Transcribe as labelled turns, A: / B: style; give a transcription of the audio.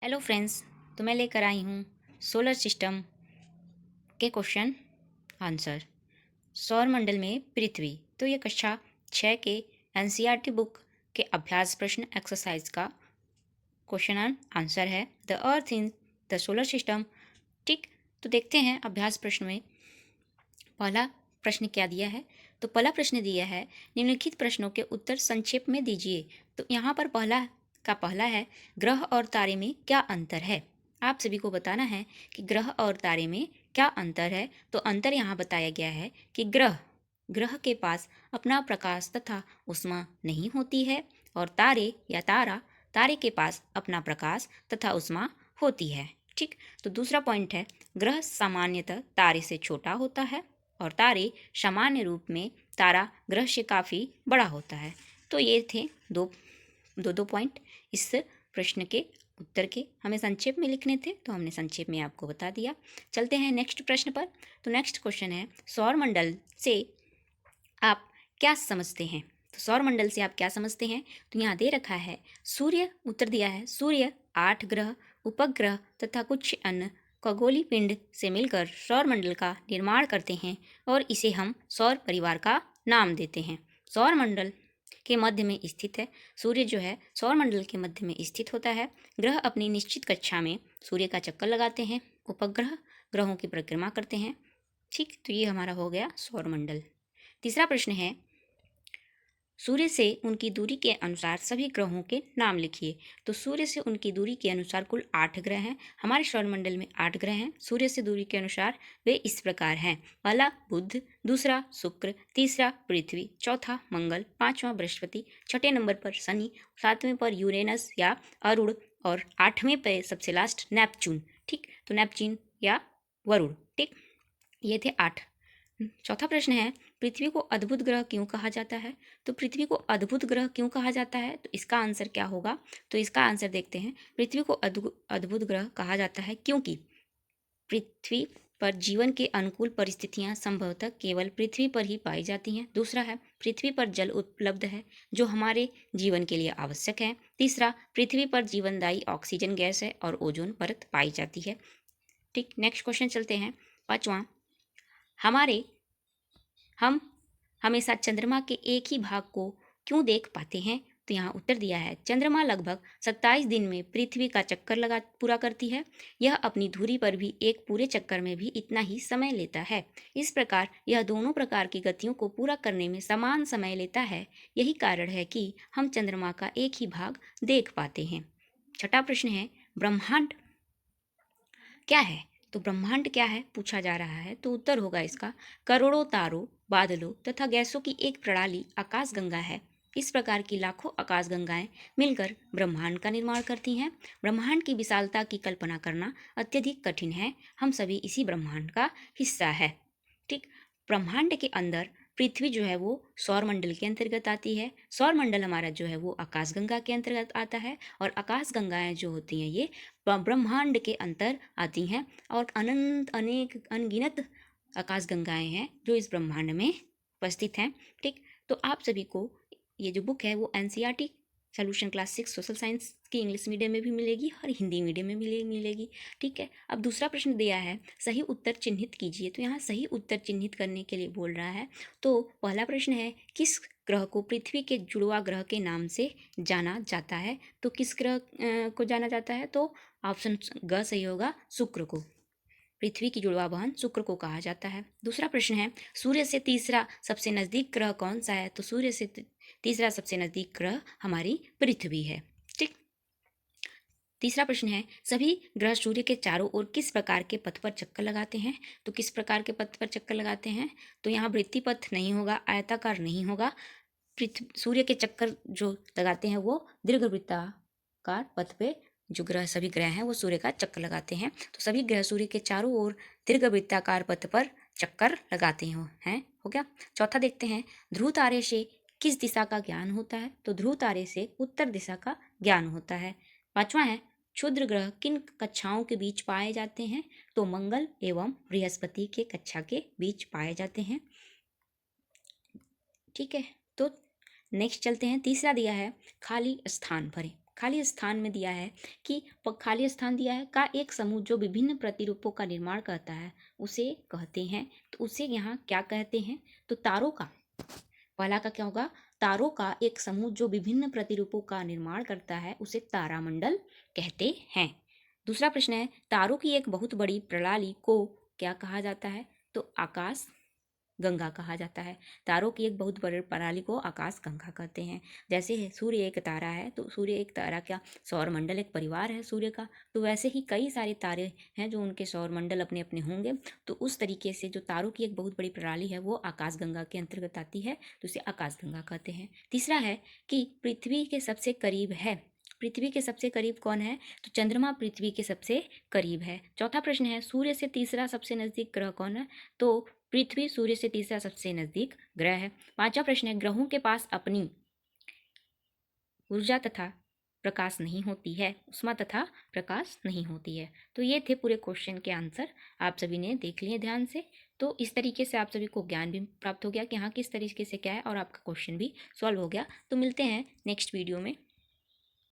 A: Hello friends. तो मैं लेकर आई हूँ सोलर सिस्टम के क्वेश्चन आंसर। सौर मंडल में पृथ्वी। तो ये कक्षा 6 के एनसीईआरटी बुक के अभ्यास प्रश्न एक्सरसाइज का क्वेश्चन एंड आंसर है। The earth in the solar system. ठीक, तो देखते हैं अभ्यास प्रश्न में पहला प्रश्न क्या दिया है। तो पहला प्रश्न दिया है, निम्नलिखित प्रश्नों के उत्तर संक्षेप में दीजिए। तो यहाँ पर पहला है, ग्रह और तारे में क्या अंतर है। आप सभी को बताना है कि ग्रह और तारे में क्या अंतर है। तो अंतर यहाँ बताया गया है कि ग्रह के पास अपना प्रकाश तथा ऊष्मा नहीं होती है और तारे के पास अपना प्रकाश तथा ऊष्मा होती है। ठीक, तो दूसरा पॉइंट है, ग्रह सामान्यतः तारे से छोटा होता है और तारे सामान्य रूप में तारा ग्रह से काफ़ी बड़ा होता है। तो ये थे दो पॉइंट इस प्रश्न के उत्तर के। हमें संक्षेप में लिखने थे तो हमने संक्षेप में आपको बता दिया। चलते हैं नेक्स्ट प्रश्न पर। तो नेक्स्ट क्वेश्चन है, सौर मंडल से आप क्या समझते हैं। तो सौर मंडल से आप क्या समझते हैं। तो यहाँ दे रखा है सूर्य, उत्तर दिया है सूर्य, 8 ग्रह, उपग्रह तथा कुछ अन्य खगोलीय पिंड से मिलकर सौर मंडल का निर्माण करते हैं और इसे हम सौर परिवार का नाम देते हैं। सौर मंडल के मध्य में स्थित है। सूर्य जो है सौर मंडल के मध्य में स्थित होता है। ग्रह अपनी निश्चित कक्षा में सूर्य का चक्कर लगाते हैं। उपग्रह ग्रहों की परिक्रमा करते हैं। ठीक, तो ये हमारा हो गया सौर मंडल। तीसरा प्रश्न है, सूर्य से उनकी दूरी के अनुसार सभी ग्रहों के नाम लिखिए। तो सूर्य से उनकी दूरी के अनुसार कुल 8 ग्रह हैं। हमारे सौरमंडल में 8 ग्रह हैं। सूर्य से दूरी के अनुसार वे इस प्रकार हैं, पहला बुध, दूसरा शुक्र, तीसरा पृथ्वी, चौथा मंगल, पांचवा बृहस्पति, छठे नंबर पर शनि, सातवें पर यूरेनस या अरुण और आठवें पर सबसे लास्ट नेपच्यून। ठीक, तो नेपच्यून या वरुण। ठीक, ये थे 8। चौथा प्रश्न है, पृथ्वी को अद्भुत ग्रह क्यों कहा जाता है। तो पृथ्वी को अद्भुत ग्रह क्यों कहा जाता है, तो इसका आंसर क्या होगा। तो इसका आंसर देखते हैं। पृथ्वी को अद्भुत ग्रह कहा जाता है क्योंकि पृथ्वी पर जीवन के अनुकूल परिस्थितियां संभवतः केवल पृथ्वी पर ही पाई जाती हैं। दूसरा है, पृथ्वी पर जल उपलब्ध है जो हमारे जीवन के लिए आवश्यक है। तीसरा, पृथ्वी पर जीवनदायी ऑक्सीजन गैस है और ओजोन परत पाई जाती है। ठीक, नेक्स्ट क्वेश्चन चलते हैं। पांचवा, हम हमेशा चंद्रमा के एक ही भाग को क्यों देख पाते हैं। तो यहाँ उत्तर दिया है, चंद्रमा लगभग 27 दिन में पृथ्वी का चक्कर पूरा करती है। यह अपनी धुरी पर भी एक पूरे चक्कर में भी इतना ही समय लेता है। इस प्रकार यह दोनों प्रकार की गतियों को पूरा करने में समान समय लेता है। यही कारण है कि हम चंद्रमा का एक ही भाग देख पाते हैं। छठा प्रश्न है, ब्रह्मांड क्या है। तो ब्रह्मांड क्या है पूछा जा रहा है। तो उत्तर होगा इसका, करोड़ों तारों, बादलों तथा गैसों की एक प्रणाली आकाशगंगा है। इस प्रकार की लाखों आकाशगंगाएं मिलकर ब्रह्मांड का निर्माण करती हैं। ब्रह्मांड की विशालता की कल्पना करना अत्यधिक कठिन है। हम सभी इसी ब्रह्मांड का हिस्सा है। ठीक, ब्रह्मांड के अंदर पृथ्वी जो है वो सौर मंडल के अंतर्गत आती है। सौर मंडल हमारा जो है वो आकाशगंगा के अंतर्गत आता है और आकाशगंगाएं जो होती हैं ये ब्रह्मांड के अंतर आती हैं और अनंत अनेक अनगिनत आकाशगंगाएं हैं जो इस ब्रह्मांड में उपस्थित हैं। ठीक, तो आप सभी को ये जो बुक है वो NCERT solution class 6 social science की इंग्लिश मीडियम में भी मिलेगी और हिंदी मीडियम में मिलेगी। ठीक है, अब दूसरा प्रश्न दिया है, सही उत्तर चिन्हित कीजिए। तो यहाँ सही उत्तर चिन्हित करने के लिए बोल रहा है। तो पहला प्रश्न है, किस ग्रह को पृथ्वी के जुड़वा ग्रह के नाम से जाना जाता है। तो किस ग्रह को जाना जाता है। तो ऑप्शन ग सही होगा, शुक्र को। पृथ्वी की जुड़वा बहन शुक्र को कहा जाता है। दूसरा प्रश्न है, सूर्य से तीसरा सबसे नजदीक ग्रह कौन सा है। तो सूर्य से तीसरा सबसे नजदीक ग्रह हमारी पृथ्वी है। ठीक, तीसरा प्रश्न है, सभी ग्रह सूर्य के चारों ओर किस प्रकार के पथ पर चक्कर लगाते हैं। तो किस प्रकार के पथ पर चक्कर लगाते हैं। तो यहाँ वृत्तीय पथ नहीं होगा, आयताकार नहीं होगा। सूर्य के चक्कर जो लगाते हैं वो दीर्घवृत्ताकार पथ पे जो सभी ग्रह हैं वो सूर्य का चक्कर लगाते हैं। तो सभी ग्रह सूर्य के चारों ओर दीर्घवृत्ताकार पथ पर चक्कर लगाते हैं। हो गया। चौथा देखते हैं, ध्रुव तारे से किस दिशा का ज्ञान होता है। तो ध्रुव तारे से उत्तर दिशा का ज्ञान होता है। पांचवा है, क्षुद्र ग्रह किन कक्षाओं के बीच पाए जाते हैं। तो मंगल एवं बृहस्पति के कक्षा के बीच पाए जाते हैं। ठीक है, तो नेक्स्ट चलते हैं। तीसरा दिया है, खाली स्थान भरें। खाली स्थान में दिया है कि खाली स्थान दिया है का एक समूह जो विभिन्न प्रतिरूपों का निर्माण करता है उसे कहते हैं। तो उसे यहाँ क्या कहते हैं? तो तारों का, पहला का क्या होगा? तारों का एक समूह जो विभिन्न प्रतिरूपों का निर्माण करता है उसे तारामंडल कहते हैं। दूसरा प्रश्न है, तारों की एक बहुत बड़ी प्रणाली को क्या कहा जाता है? तो आकाश गंगा कहा जाता है। तारों की एक बहुत बड़ी प्रणाली को आकाश गंगा कहते हैं। जैसे है सूर्य एक तारा है, तो सूर्य एक तारा क्या, सौरमंडल एक परिवार है सूर्य का, तो वैसे ही कई सारे तारे हैं जो उनके सौरमंडल अपने अपने होंगे। तो उस तरीके से जो तारों की एक बहुत बड़ी प्रणाली है वो आकाश गंगा के अंतर्गत आती है, तो उसे आकाश गंगा कहते हैं। तीसरा है कि पृथ्वी के सबसे करीब है, पृथ्वी के सबसे करीब कौन है? तो चंद्रमा पृथ्वी के सबसे करीब है। चौथा प्रश्न है, सूर्य से तीसरा सबसे नजदीक ग्रह कौन है? तो पृथ्वी सूर्य से तीसरा सबसे नजदीक ग्रह है। पांचवा प्रश्न है, ग्रहों के पास अपनी ऊर्जा तथा प्रकाश नहीं होती है, उष्मा तथा प्रकाश नहीं होती है। तो ये थे पूरे क्वेश्चन के आंसर, आप सभी ने देख लिए ध्यान से। तो इस तरीके से आप सभी को ज्ञान भी प्राप्त हो गया कि हाँ किस तरीके से क्या है, और आपका क्वेश्चन भी सॉल्व हो गया। तो मिलते हैं नेक्स्ट वीडियो में।